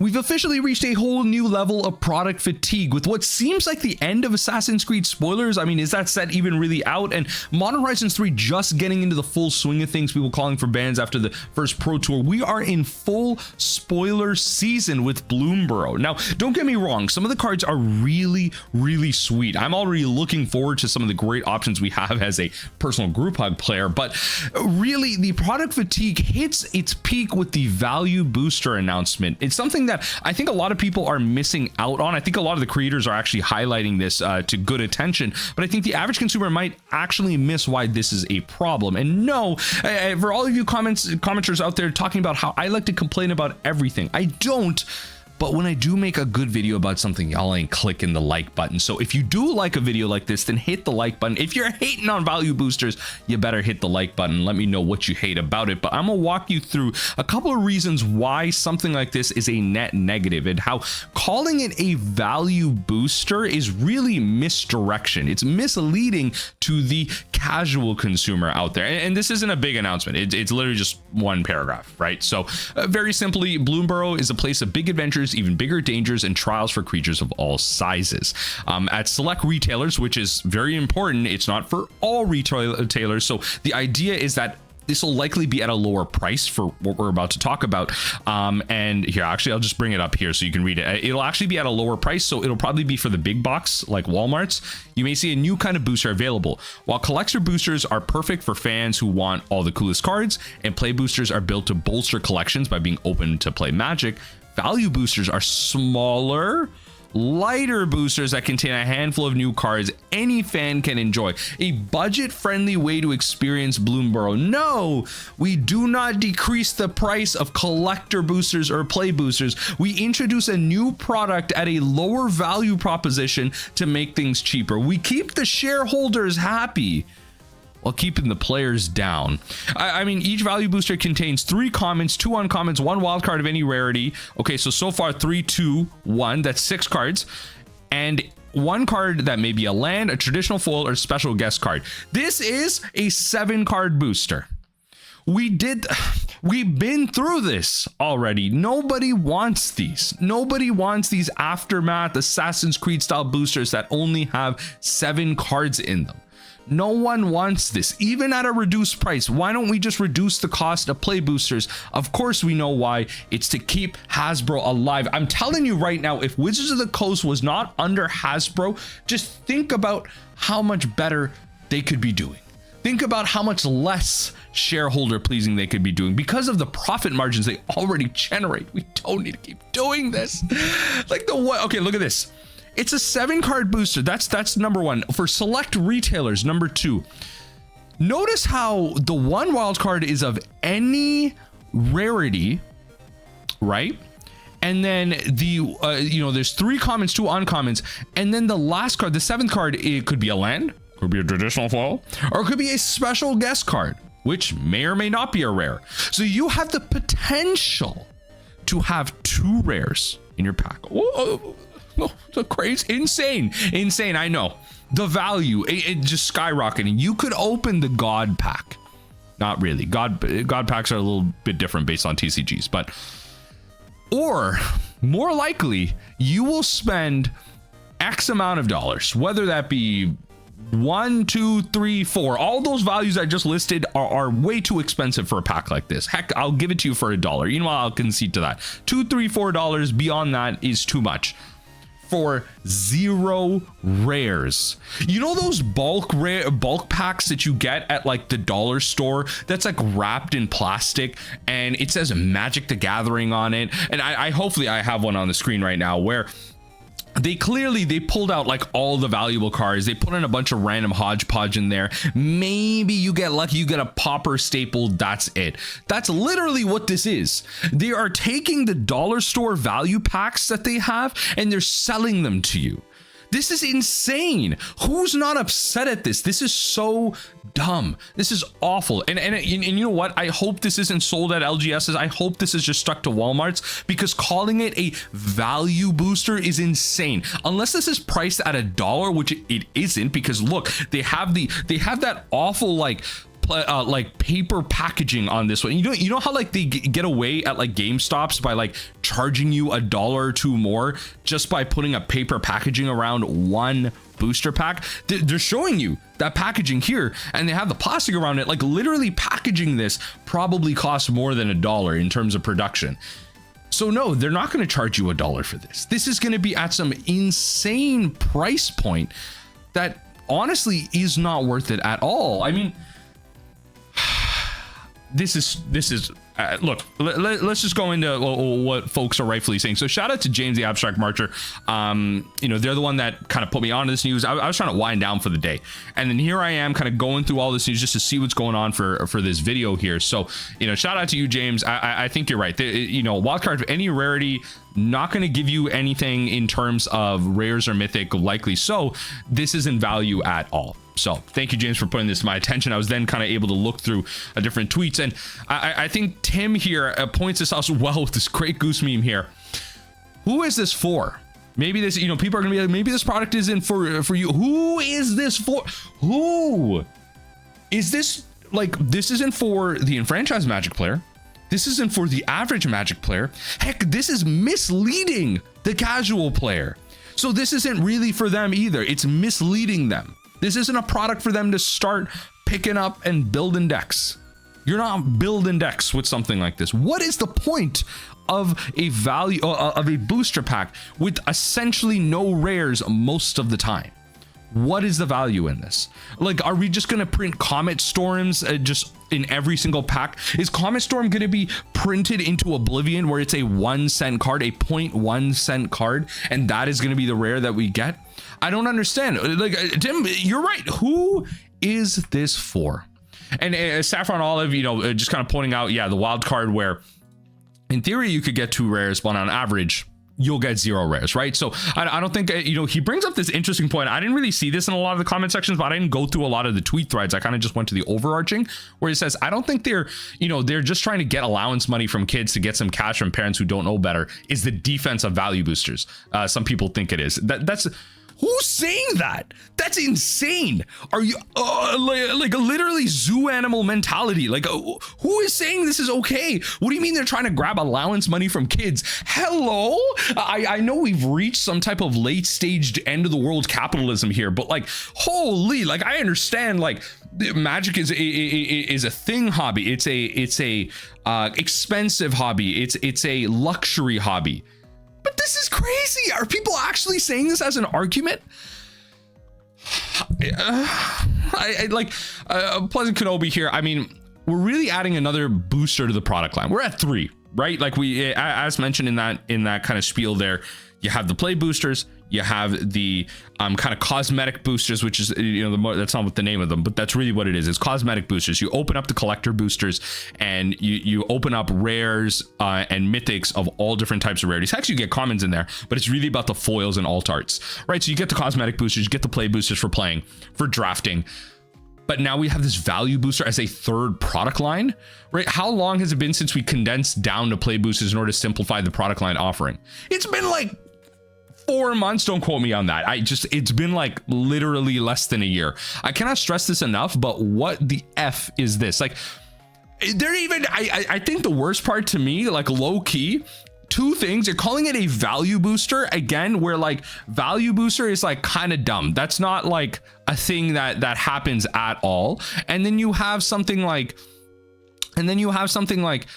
We've officially reached a whole new level of product fatigue with what seems like the end of Assassin's Creed spoilers. I mean, is that set even really out? And Modern Horizons 3 just getting into the full swing of things, people calling for bans after the first Pro Tour. We are in full spoiler season with Bloomburrow. Now, don't get me wrong, some of the cards are really, really sweet. I'm already looking forward to some of the great options we have as a personal group hug player, but really the product fatigue hits its peak with the value booster announcement. It's something that I think a lot of people are missing out on. I think a lot of the creators are actually highlighting this to good attention, but I think the average consumer might actually miss why this is a problem. And no, for all of you commenters out there talking about how I like to complain about everything, I don't. But when I do make a good video about something, y'all ain't clicking the like button. So if you do like a video like this, then hit the like button. If you're hating on value boosters, you better hit the like button. Let me know what you hate about it. But I'm gonna walk you through a couple of reasons why something like this is a net negative and how calling it a value booster is really misdirection. It's misleading to the casual consumer out there. And this isn't a big announcement. It's literally just one paragraph, right? So very simply, Bloomburrow is a place of big adventures, even bigger dangers, and trials for creatures of all sizes. At select retailers, which is very important, it's not for all retailers. So the idea is that this will likely be at a lower price for what we're about to talk about. And here, actually, I'll just bring it up here so you can read it. It'll actually be at a lower price, so it'll probably be for the big box like Walmart's. You may see a new kind of booster available. While collector boosters are perfect for fans who want all the coolest cards, and play boosters are built to bolster collections by being open to play Magic, value boosters are smaller, lighter boosters that contain a handful of new cards any fan can enjoy. A budget-friendly way to experience Bloomburrow. No, we do not decrease the price of collector boosters or play boosters. We introduce a new product at a lower value proposition to make things cheaper. We keep the shareholders happy while keeping the players down. I mean, each value booster contains 3 commons, 2 uncommons, 1 wild card of any rarity. Okay, so far 3, 2, 1, that's 6 cards. And 1 card that may be a land, a traditional foil, or special guest card. This is a 7 card booster. We've been through this already. Nobody wants these. Nobody wants these Aftermath Assassin's Creed style boosters that only have 7 cards in them. No one wants this, even at a reduced price. Why don't we just reduce the cost of play boosters? Of course we know why. It's to keep Hasbro alive. I'm telling you right now, if Wizards of the Coast was not under Hasbro, just think about how much better they could be doing. Think about how much less shareholder pleasing they could be doing because of the profit margins they already generate. We don't need to keep doing this. Like okay, look at this. It's a 7 card booster. That's number 1. For select retailers, number 2. Notice how the 1 wild card is of any rarity, right? And then the there's 3 commons, 2 uncommons, and then the last card, the 7th card, it could be a land, could be a traditional foil, or it could be a special guest card, which may or may not be a rare. So you have the potential to have 2 rares in your pack. Whoa. Oh, so crazy, insane. I know the value it just skyrocketing. You could open the God pack. Not really. God packs are a little bit different based on TCGs, but or more likely you will spend X amount of dollars, whether that be 1, 2, 3, 4. All those values I just listed are way too expensive for a pack like this. Heck, I'll give it to you for $1. You know what? I'll concede to that. $2, $3, $4 beyond that is too much. For 0 rares. You know those bulk packs that you get at like the dollar store that's like wrapped in plastic and it says Magic the Gathering on it? And I hopefully I have one on the screen right now where they pulled out like all the valuable cards. They put in a bunch of random hodgepodge in there. Maybe you get lucky, you get a popper staple. That's it. That's literally what this is. They are taking the dollar store value packs that they have and they're selling them to you. This is insane. Who's not upset at this? This is so dumb. This is awful. And you know what? I hope this isn't sold at LGSs. I hope this is just stuck to Walmart's, because calling it a value booster is insane. Unless this is priced at $1, which it isn't, because look, they have that awful like like paper packaging on this one. You know how like they get away at like GameStops by like charging you $1 or $2 more just by putting a paper packaging around one booster pack. They're showing you that packaging here, and they have the plastic around it. Like literally packaging this probably costs more than $1 in terms of production. So no, they're not going to charge you $1 for this. This is going to be at some insane price point that honestly is not worth it at all. I mean, this is look, let's just go into what folks are rightfully saying. So shout out to James the Abstract Marcher. You know, they're the one that kind of put me onto this news. I was trying to wind down for the day, and then here I am kind of going through all this news just to see what's going on for this video here. So, you know, shout out to you, James. I think you're right. You know, wildcard of any rarity, not going to give you anything in terms of rares or mythic, likely. So this isn't value at all. So thank you, James, for putting this to my attention. I was then kind of able to look through different tweets, and I think Tim here points this out well with this great goose meme here. Who is this for? Maybe this, you know, people are gonna be like, maybe this product isn't for you. Who is this for? Who is this? Like, this isn't for the enfranchised Magic player. This isn't for the average Magic player. Heck, this is misleading the casual player. So this isn't really for them either. It's misleading them. This isn't a product for them to start picking up and building decks. You're not building decks with something like this. What is the point of a value of a booster pack with essentially no rares most of the time? What is the value in this? Like, are we just going to print Comet Storms just in every single pack? Is Comet Storm going to be printed into Oblivion where it's a 1 cent card, a 0.1 cent card, and that is going to be the rare that we get? I don't understand. Like, Tim, you're right. Who is this for? And Saffron Olive, you know, just kind of pointing out, yeah, the wild card where in theory you could get 2 rares, but on average you'll get 0 rares, right? So I don't think, you know, he brings up this interesting point. I didn't really see this in a lot of the comment sections, but I didn't go through a lot of the tweet threads. I kind of just went to the overarching where he says, I don't think they're, you know, they're just trying to get allowance money from kids to get some cash from parents who don't know better. Is the defense of value boosters. Some people think it is. That's who's saying that? That's insane. Are you like literally zoo animal mentality? Like, who is saying this is okay? What do you mean they're trying to grab allowance money from kids? Hello? I know we've reached some type of late staged end of the world capitalism here, but like, holy, like I understand like Magic is a thing hobby. It's a expensive hobby. It's a luxury hobby. But this is crazy. Are people actually saying this as an argument? I like Pleasant Kenobi here. I mean, we're really adding another booster to the product line. We're at 3, right? Like we, as mentioned in that kind of spiel there, you have the play boosters, you have the kind of cosmetic boosters, which is, you know, that's not what the name of them, but that's really what it is. It's cosmetic boosters. You open up the collector boosters and you open up rares and mythics of all different types of rarities. Actually, you get commons in there, but it's really about the foils and alt arts, right? So you get the cosmetic boosters, you get the play boosters for playing, for drafting. But now we have this value booster as a 3rd product line, right? How long has it been since we condensed down to play boosters in order to simplify the product line offering? It's been like 4 months. Don't quote me on that. It's been like literally less than a year. I cannot stress this enough, but what the F is this? Like, they're even, I think the worst part to me, like low key, 2 things. You're calling it a value booster again, where like value booster is like kind of dumb. That's not like a thing that happens at all. And then you have something like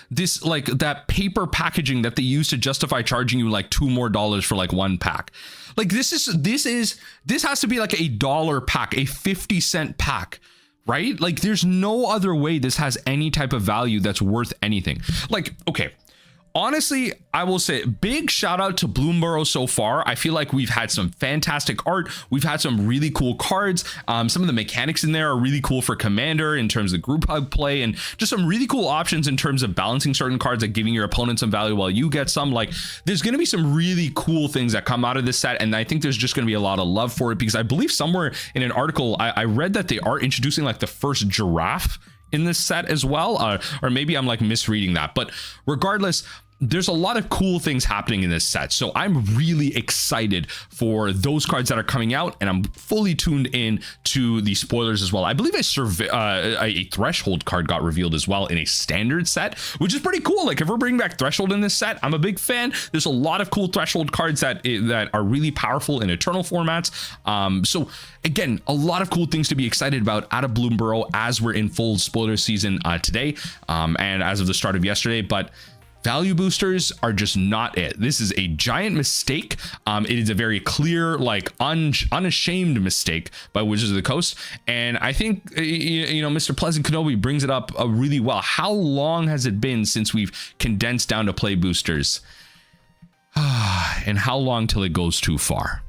this, like that paper packaging that they use to justify charging you like $2 more for like 1 pack. Like this has to be like $1 pack, a 50-cent pack, right? Like there's no other way this has any type of value that's worth anything. Like, okay, honestly, I will say big shout out to Bloomburrow so far. I feel like we've had some fantastic art. We've had some really cool cards. Some of the mechanics in there are really cool for Commander in terms of group hug play, and just some really cool options in terms of balancing certain cards, like giving your opponent some value while you get some. Like there's going to be some really cool things that come out of this set, and I think there's just going to be a lot of love for it, because I believe somewhere in an article I read that they are introducing like the first giraffe in this set as well, or maybe I'm like misreading that, but regardless, there's a lot of cool things happening in this set, so I'm really excited for those cards that are coming out, and I'm fully tuned in to the spoilers as well. I believe a threshold card got revealed as well in a standard set, which is pretty cool. Like, if we're bringing back threshold in this set, I'm a big fan. There's a lot of cool threshold cards that are really powerful in eternal formats. So again, a lot of cool things to be excited about out of Bloomburrow as we're in full spoiler season today, and as of the start of yesterday. But value boosters are just not it. This is a giant mistake. It is a very clear, like, unashamed mistake by Wizards of the Coast. And I think, Mr. Pleasant Kenobi brings it up really well. How long has it been since we've condensed down to play boosters? And how long till it goes too far?